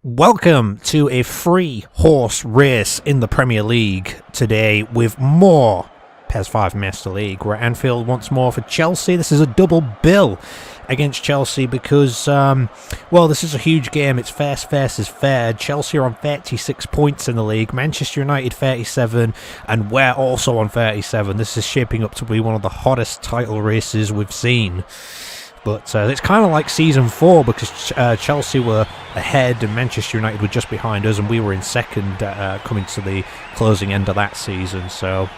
Welcome to a free horse race in the Premier League today with more PES 5 Master League. We're at Anfield once more for Chelsea. This is a double bill against Chelsea because, well, this is a huge game. It's first versus third. Chelsea are on 36 points in the league. Manchester United 37, and we're also on 37. This is shaping up to be one of the hottest title races we've seen. But it's kind of like Season 4 because Chelsea were ahead and Manchester United were just behind us and we were in second coming to the closing end of that season. So,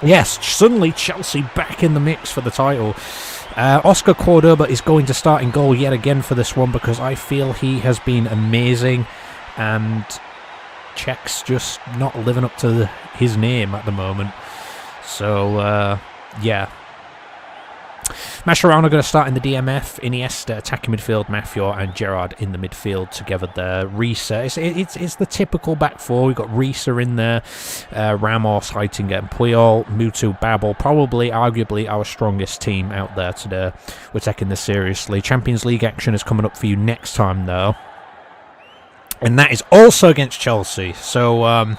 yes, suddenly Chelsea back in the mix for the title. Oscar Cordoba is going to start in goal yet again for this one because I feel he has been amazing and Czech's just not living up to his name at the moment. So, yeah. Mascherano going to start in the DMF, Iniesta attacking midfield, Mafior and Gerrard in the midfield together there. Risa, it's the typical back four. We've got Risa in there, Ramos, Heitinger and Puyol, Mutu, Babel, probably, arguably our strongest team out there today. We're taking this seriously. Champions League action is coming up for you next time though. And that is also against Chelsea. So,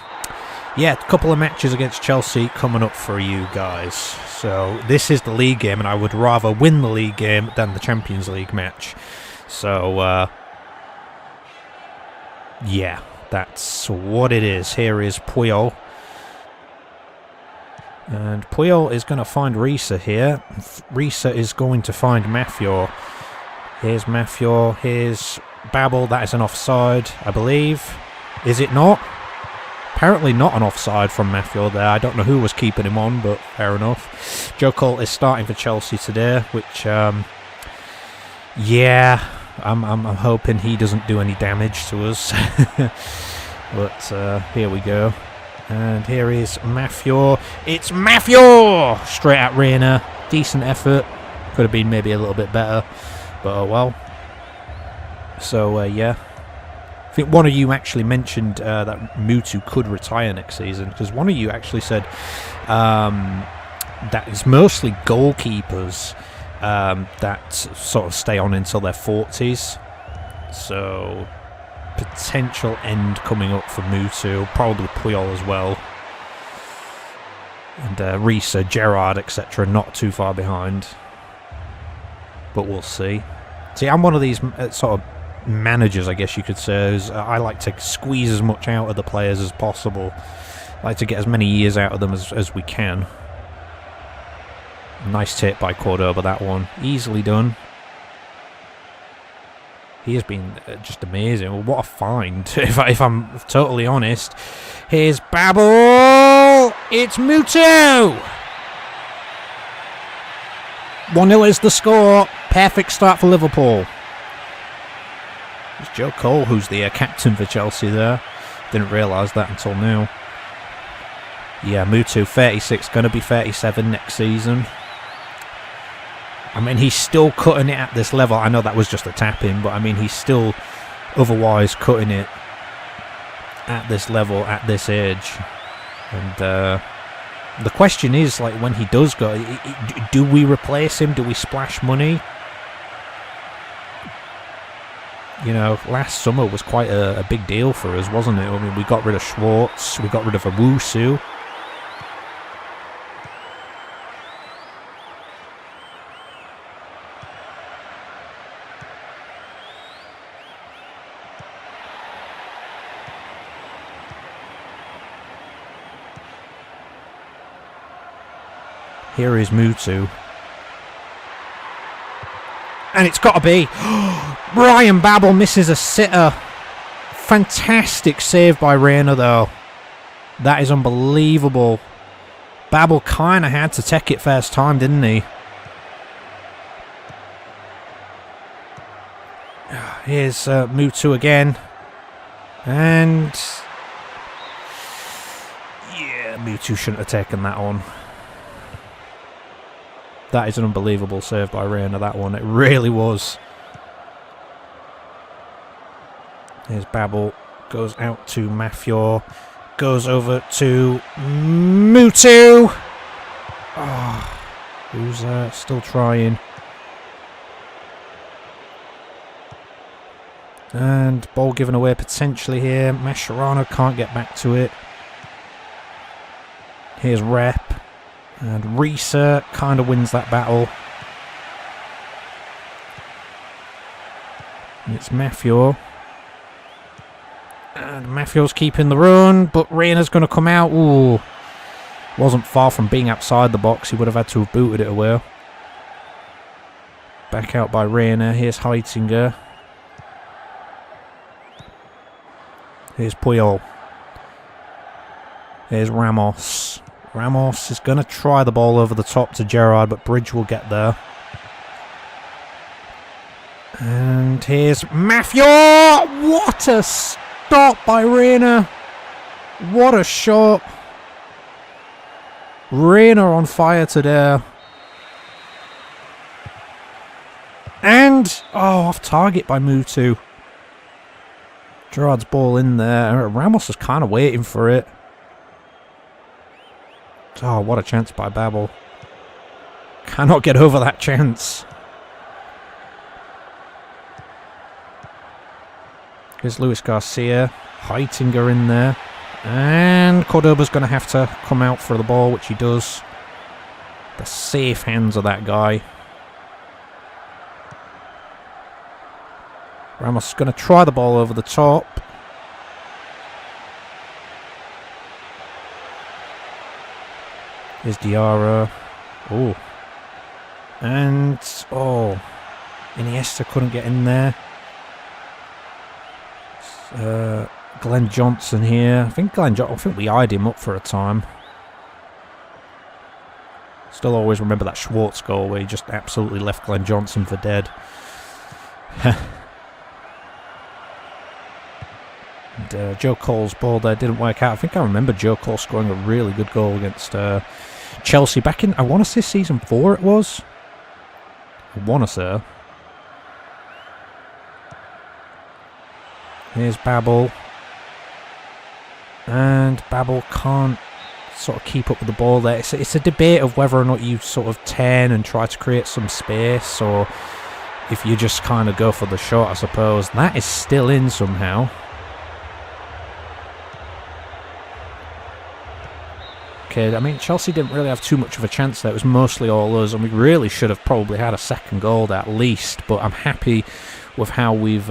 yeah, a couple of matches against Chelsea coming up for you guys. So this is the league game, and I would rather win the league game than the Champions League match. So, yeah, that's what it is. Here is Puyol. And Puyol is going to find Risa here. Risa is going to find Mafior. Here's Mafior. Here's Babel. That is an offside, I believe. Is it not? Apparently not an offside from Mafior there. I don't know who was keeping him on, but fair enough. Joe Cole is starting for Chelsea today, which, yeah, I'm hoping he doesn't do any damage to us. But here we go. And here is Mafior. It's Mafior! Straight at Reina. Decent effort. Could have been maybe a little bit better, but oh well. So, yeah. I think one of you actually mentioned that Mutu could retire next season, because one of you actually said that it's mostly goalkeepers that sort of stay on until their 40s. So, potential end coming up for Mutu, probably Puyol as well. And Risa, Gerrard, etc. not too far behind. But we'll see. See, I'm one of these sort of managers, I guess you could say. I like to squeeze as much out of the players as possible. I like to get as many years out of them as we can. Nice tip by Cordoba, that one. Easily done. He has been just amazing. Well, what a find, if I'm totally honest. Here's Babel! It's Mutu! 1-0 is the score. Perfect start for Liverpool. It's Joe Cole who's the captain for Chelsea there. Didn't realise that until now. Yeah, Mutu, 36, going to be 37 next season. I mean, he's still cutting it at this level. I know that was just a tap-in, but I mean, he's still otherwise cutting it at this level, at this age. And the question is, like, when he does go, do we replace him? Do we splash money? You know, last summer was quite a big deal for us, wasn't it? I mean, we got rid of Schwartz, we got rid of Owusu. Here is Mutu. And it's got to be. Ryan Babel misses a sitter. Fantastic save by Reina, though. That is unbelievable. Babel kind of had to take it first time, didn't he? Here's Mutu again. And yeah, Mutu shouldn't have taken that on. That is an unbelievable save by Reina, that one. It really was. Here's Babel. Goes out to Mafior. Goes over to Mutu. Oh, who's still trying. And ball given away potentially here. Mascherano can't get back to it. Here's Rep. And Risa kind of wins that battle. And it's Maffio. And Maffio's keeping the run, but Reina's going to come out. Ooh. Wasn't far from being outside the box. He would have had to have booted it away. Back out by Reina. Here's Heitinger. Here's Puyol. Here's Ramos. Ramos is going to try the ball over the top to Gerrard, but Bridge will get there. And here's Maffio! What a stop by Reina! What a shot! Reina on fire today. And, off target by Mutu. Gerrard's ball in there. Ramos is kind of waiting for it. Oh, what a chance by Babel. Cannot get over that chance. Here's Luis Garcia. Heitinger in there. And Cordoba's going to have to come out for the ball, which he does. The safe hands of that guy. Ramos is going to try the ball over the top. Here's Diarra. Oh. And, Iniesta couldn't get in there. Glenn Johnson here. I think we eyed him up for a time. Still always remember that Schwartz goal where he just absolutely left Glenn Johnson for dead. And, Joe Cole's ball there didn't work out. I think I remember Joe Cole scoring a really good goal against Chelsea back in, I want to say season 4 it was. I want to say. Here's Babel. And Babel can't sort of keep up with the ball there. It's a debate of whether or not you sort of turn and try to create some space, or if you just kind of go for the shot, I suppose. That is still in somehow. Okay, I mean, Chelsea didn't really have too much of a chance there. It was mostly all us, and we really should have probably had a second goal at least, but I'm happy with how we've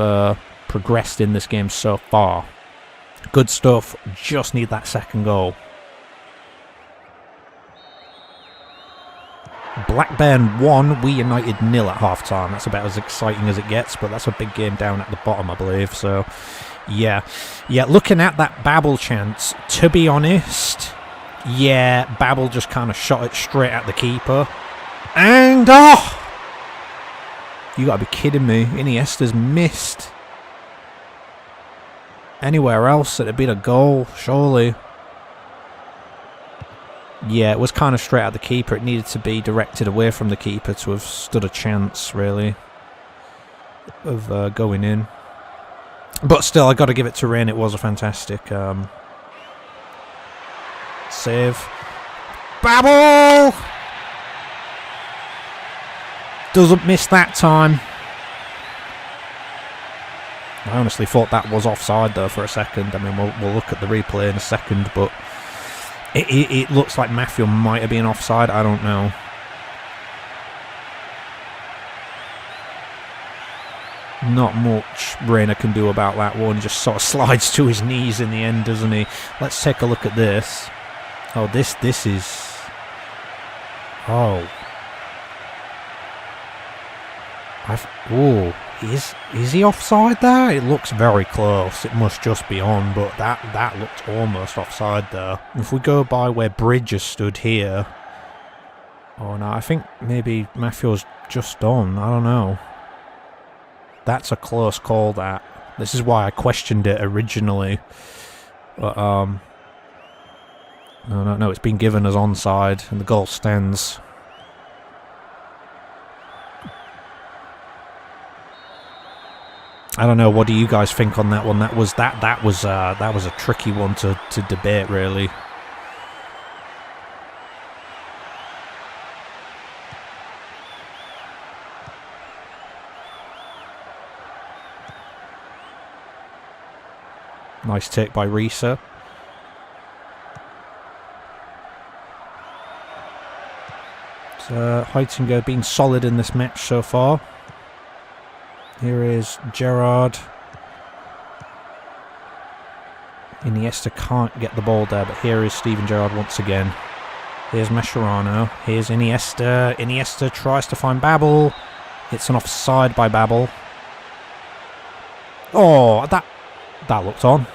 progressed in this game so far. Good stuff, just need that second goal. Blackburn 1, We United 0 at half-time. That's about as exciting as it gets, but that's a big game down at the bottom, I believe. So, yeah, looking at that Babel chance, to be honest, yeah, Babel just kind of shot it straight at the keeper. And, you gotta be kidding me. Iniesta's missed. Anywhere else, it'd have been a goal, surely. Yeah, it was kind of straight at the keeper. It needed to be directed away from the keeper to have stood a chance, really, of going in. But still, I got to give it to Rain. It was a fantastic save. Babel! Doesn't miss that time. I honestly thought that was offside, though, for a second. I mean, we'll look at the replay in a second, but it looks like Maffio might have been offside. I don't know. Not much Reina can do about that one. Just sort of slides to his knees in the end, doesn't he? Let's take a look at this. Oh, this is... Oh. Is he offside there? It looks very close. It must just be on, but that looked almost offside there. If we go by where Bridge has stood here... Oh no, I think maybe Maffio's just on. I don't know. That's a close call, that. This is why I questioned it originally. But, No, it's been given as onside, and the goal stands. I don't know. What do you guys think on that one? That was a tricky one to debate, really. Nice take by Risa. So Heitinger been solid in this match so far. Here is Gerrard. Iniesta can't get the ball there, but here is Steven Gerrard once again. Here's Mascherano. Here's Iniesta. Iniesta tries to find Babel. It's an offside by Babel. Oh, that looked on.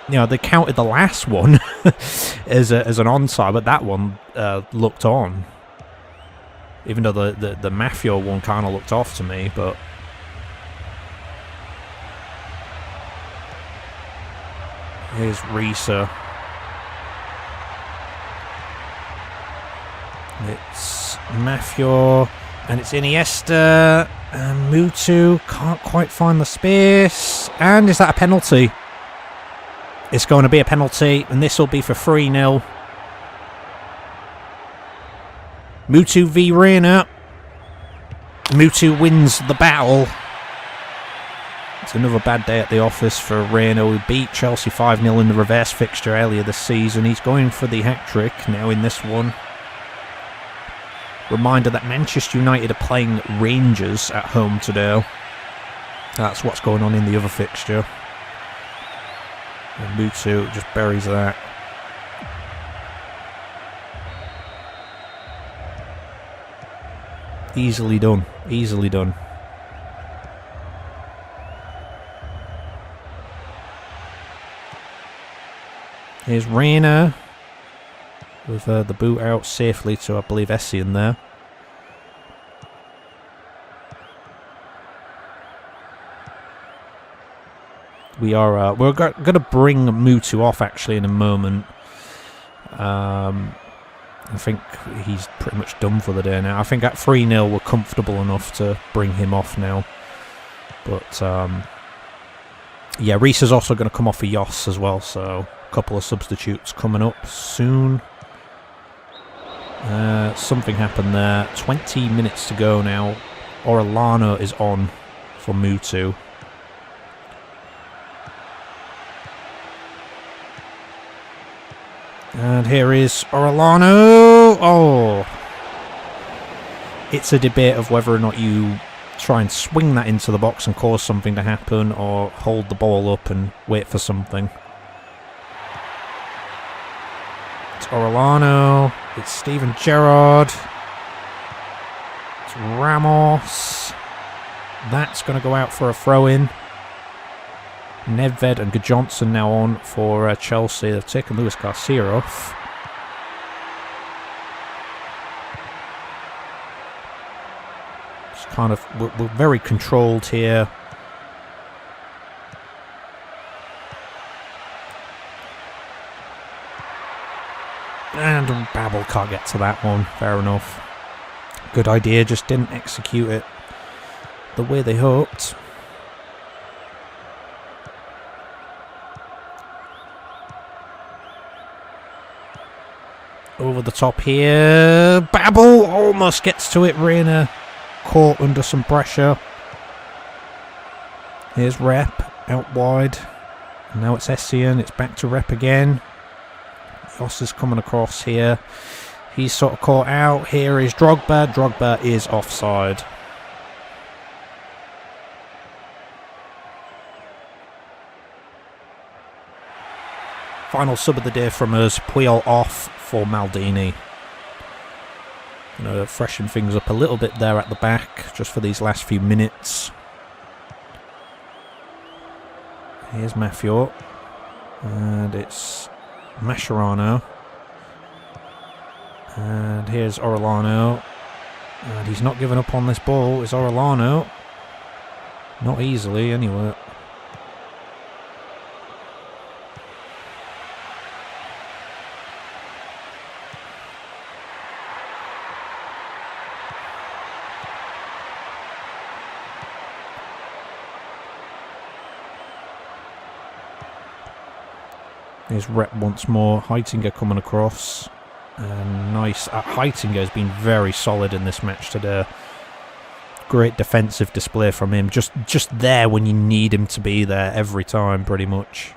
You know, they counted the last one as an onside, but that one looked on. Even though the Mafia one kind of looked off to me, but... Here's Risa. It's Mafia, and it's Iniesta, and Mutu can't quite find the space. And is that a penalty? It's going to be a penalty, and this will be for 3-0. Mutu v Reina. Mutu wins the battle. It's another bad day at the office for Reina, who beat Chelsea 5-0 in the reverse fixture earlier this season. He's going for the hat-trick now in this one. Reminder that Manchester United are playing Rangers at home today. That's what's going on in the other fixture. And Mutu just buries that. Easily done. Easily done. Here's Reina with the boot out safely to, I believe, Essien there. We're going to bring Mutu off actually in a moment. I think he's pretty much done for the day now. I think at 3-0 we're comfortable enough to bring him off now. But yeah, Reese is also going to come off for Jos as well, so a couple of substitutes coming up soon. Something happened there. 20 minutes to go now. Orellano is on for Mutu. And here is Orellano. Oh! It's a debate of whether or not you try and swing that into the box and cause something to happen, or hold the ball up and wait for something. It's Orellano. It's Steven Gerrard. It's Ramos. That's going to go out for a throw-in. Nedved and Johnson now on for Chelsea. They've taken Luis Garcia off. It's kind of, we're very controlled here. And Babel can't get to that one. Fair enough. Good idea, just didn't execute it the way they hoped. Over the top here. Babel almost gets to it. Reina caught under some pressure. Here's Rep out wide. And now it's Essien. It's back to Rep again. Jos is coming across here. He's sort of caught out. Here is Drogba. Drogba is offside. Final sub of the day from us. Puyol off for Maldini. Gonna freshen things up a little bit there at the back, just for these last few minutes. Here's Mafia. And it's Mascherano. And here's Orellano. And he's not giving up on this ball, is Orellano. Not easily, anyway. Here's Rep once more. Heitinger coming across. And nice. Heitinger has been very solid in this match today. Great defensive display from him. Just there when you need him to be there every time, pretty much.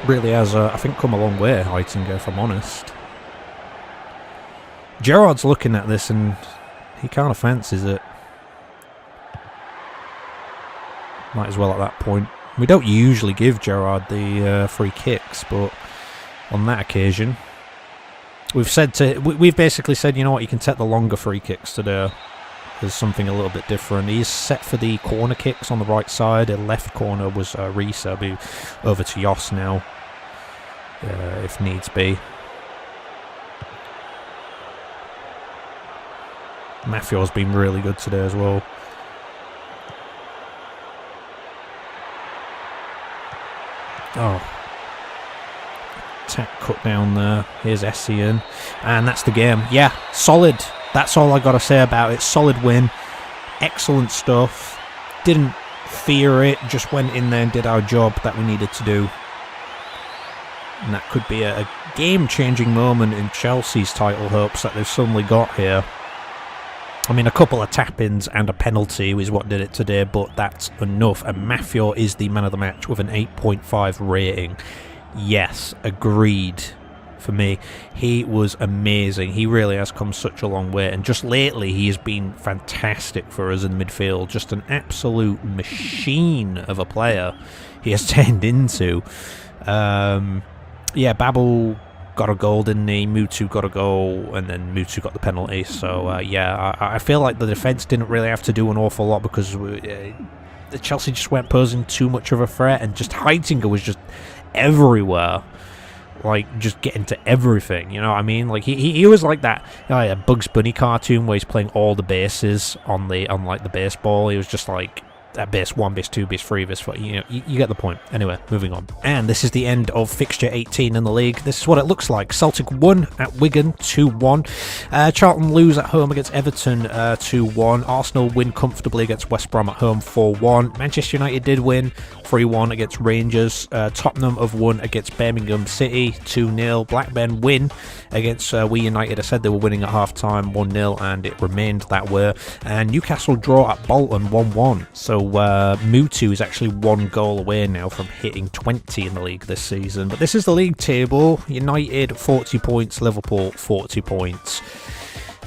Really has, I think, come a long way, Heitinger, if I'm honest. Gerrard's looking at this and he kind of fancies it. Might as well at that point. We don't usually give Gerrard the free kicks, but on that occasion, we've basically said, you know what, you can take the longer free kicks today. There's something a little bit different. He's set for the corner kicks on the right side. The left corner was Reese. I'll be over to Jos now, if needs be. Mafio's been really good today as well. Oh. Attack cut down there. Here's Essien. And that's the game. Yeah, solid. That's all I got to say about it. Solid win. Excellent stuff. Didn't fear it. Just went in there and did our job that we needed to do. And that could be a game-changing moment in Chelsea's title hopes that they've suddenly got here. I mean, a couple of tap-ins and a penalty is what did it today, but that's enough. And Mafio is the man of the match with an 8.5 rating. Yes, agreed. For me, he was amazing. He really has come such a long way, and just lately he has been fantastic for us in midfield. Just an absolute machine of a player he has turned into. Yeah, Babel got a goal, didn't he? Mutu got a goal, and then Mutu got the penalty. So yeah, I feel like the defence didn't really have to do an awful lot because the Chelsea just weren't posing too much of a threat, and just Heitinger was just everywhere. Like, just getting to everything, you know what I mean? Like, he was like that, you know, a Bugs Bunny cartoon where he's playing all the bases on like the baseball. He was just like at base 1, base 2, base 3, base 4, you know, you get the point. Anyway, moving on. And this is the end of fixture 18 in the league. This is what it looks like. Celtic won at Wigan 2-1. Charlton lose at home against Everton 2-1. Arsenal win comfortably against West Brom at home 4-1. Manchester United did win 3-1 against Rangers. Tottenham have won against Birmingham City 2-0. Blackburn win against We United. I said they were winning at half-time 1-0, and it remained that way. And Newcastle draw at Bolton 1-1. So Mutu is actually 1 goal away now from hitting 20 in the league this season. But this is the league table. United 40 points, Liverpool 40 points.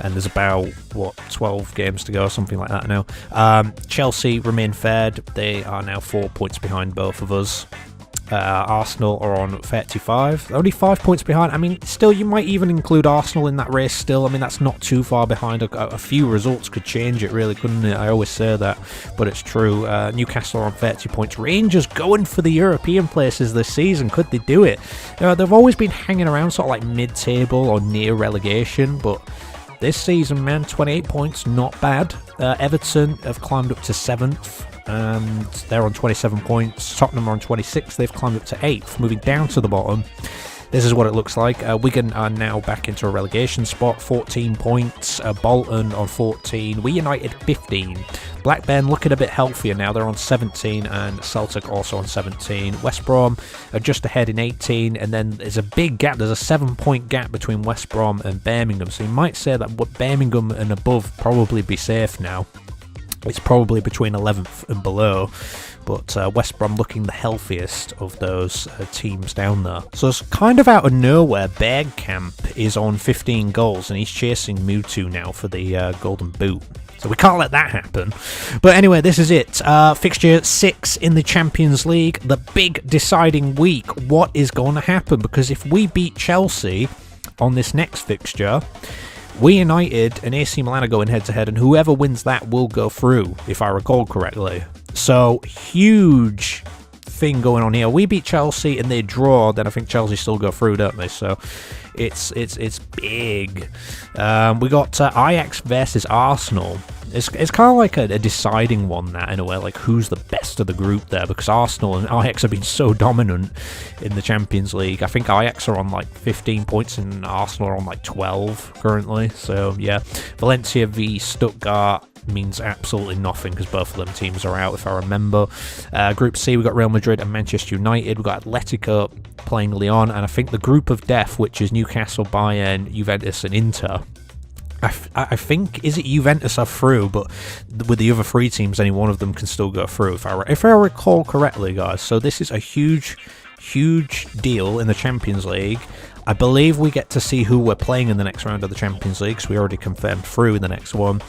And there's about, 12 games to go, something like that now. Chelsea remain third. They are now 4 points behind both of us. Arsenal are on 35. Only 5 points behind. I mean, still, you might even include Arsenal in that race still. I mean, that's not too far behind. A few results could change it, really, couldn't it? I always say that, but it's true. Newcastle are on 30 points. Rangers going for the European places this season. Could they do it? They've always been hanging around sort of like mid-table or near relegation, but this season, man, 28 points, not bad. Everton have climbed up to 7th. And they're on 27 points. Tottenham are on 26. They've climbed up to 8th, moving down to the bottom. This is what it looks like. Wigan are now back into a relegation spot, 14 points. Bolton on 14. We United 15. Blackburn looking a bit healthier now. They're on 17, and Celtic also on 17. West Brom are just ahead in 18, and then there's a big gap. There's a 7-point gap between West Brom and Birmingham. So you might say that Birmingham and above probably be safe now. It's probably between 11th and below, but West Brom looking the healthiest of those teams down there. So it's kind of out of nowhere, Bergkamp is on 15 goals, and he's chasing Mutu now for the Golden Boot. So we can't let that happen. But anyway, this is it. Fixture 6 in the Champions League, the big deciding week. What is going to happen? Because if we beat Chelsea on this next fixture, We United and AC Milan are going head-to-head, and whoever wins that will go through, if I recall correctly. So, huge thing going on here. We beat Chelsea and they draw, then I think Chelsea still go through, don't they? So, it's big. We got Ajax versus Arsenal. It's kind of like a deciding one, that, in a way, like who's the best of the group there, because Arsenal and Ajax have been so dominant in the Champions League. I think Ajax are on like 15 points and Arsenal are on like 12 currently. So yeah, Valencia v Stuttgart. means absolutely nothing because both of them teams are out, if I remember. Group C, we've got Real Madrid and Manchester United. We've got Atletico playing Lyon, and I think the group of death, which is Newcastle, Bayern, Juventus and Inter. I think, is it Juventus are through, but with the other 3 teams, any one of them can still go through, if I recall correctly, guys. So this is a huge deal in the Champions League. I believe we get to see who we're playing in the next round of the Champions League, because we already confirmed through in the next one.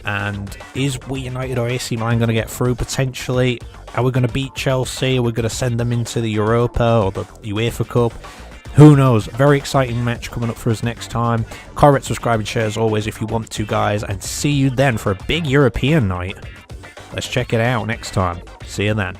And is we United or AC Milan going to get through, potentially? Are we going to beat Chelsea? Are we going to send them into the Europa or the UEFA Cup? Who knows? Very exciting match coming up for us next time. Comment, subscribe and share as always if you want to, guys, and see you then for a big European night. Let's check it out next time. See you then.